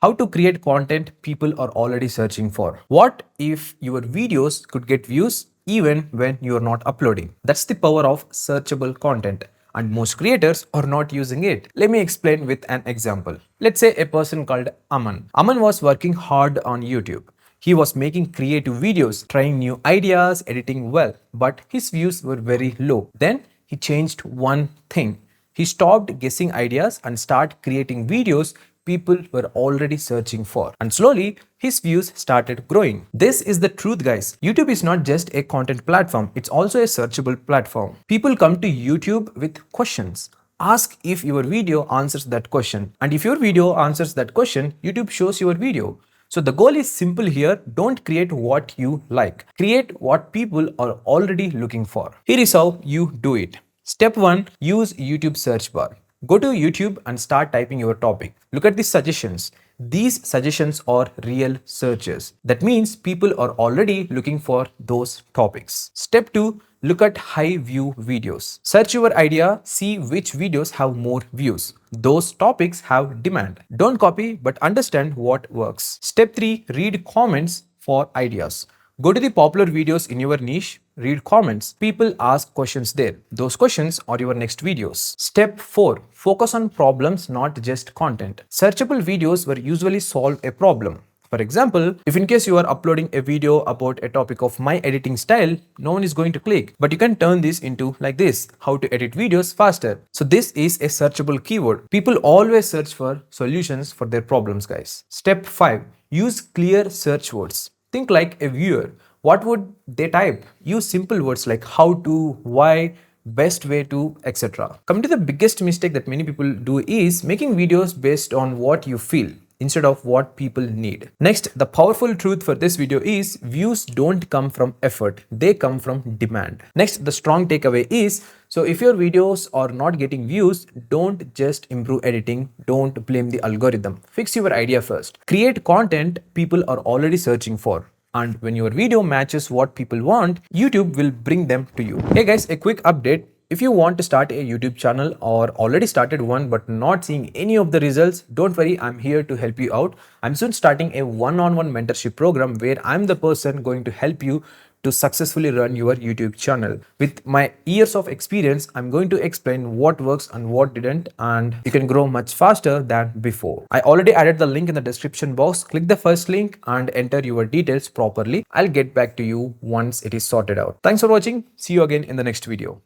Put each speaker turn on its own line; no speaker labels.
How to create content people are already searching for. What if your videos could get views even when you're not uploading? That's the power of searchable content. And most creators are not using it. Let me explain with an example. Let's say a person called Aman. Aman was working hard on YouTube. He was making creative videos, trying new ideas, editing well, but his views were very low. Then he changed one thing. He stopped guessing ideas and started creating videos people were already searching for. And slowly, his views started growing. This is the truth, guys. YouTube is not just a content platform, it's also a searchable platform. People come to YouTube with questions. Ask if your video answers that question. And if your video answers that question, YouTube shows your video. So the goal is simple here. Don't create what you like. Create what people are already looking for. Here is how you do it. Step 1. Use YouTube search bar. Go to YouTube and start typing your topic. Look at the suggestions. These suggestions are real searches. That means people are already looking for those topics. Step 2. Look at high view videos. Search your idea, see which videos have more views. Those topics have demand. Don't copy but understand what works. Step 3. Read comments for ideas. Go to the popular videos in your niche, read comments. People ask questions there. Those questions are your next videos. Step 4. Focus on problems, not just content. Searchable videos will usually solve a problem. For example, if in case you are uploading a video about a topic of my editing style, no one is going to click. But you can turn this into like this, how to edit videos faster. So this is a searchable keyword. People always search for solutions for their problems, guys. Step 5. Use clear search words. Think like a viewer. What would they type? Use simple words like how to, why, best way to, etc. Coming to the biggest mistake that many people do is making videos based on what you feel instead of what people need. Next, the powerful truth for this video is views don't come from effort, they come from demand. Next, the strong takeaway is, so if your videos are not getting views, don't just improve editing, don't blame the algorithm. Fix your idea first. Create content people are already searching for. And when your video matches what people want, YouTube will bring them to you. Hey guys, a quick update. If you want to start a YouTube channel or already started one but not seeing any of the results, don't worry, I'm here to help you out. I'm soon starting a one-on-one mentorship program where I'm the person going to help you to successfully run your YouTube channel. With my years of experience, I'm going to explain what works and what didn't, and you can grow much faster than before. I already added the link in the description box. Click the first link and enter your details properly. I'll get back to you once it is sorted out. Thanks for watching. See you again in the next video.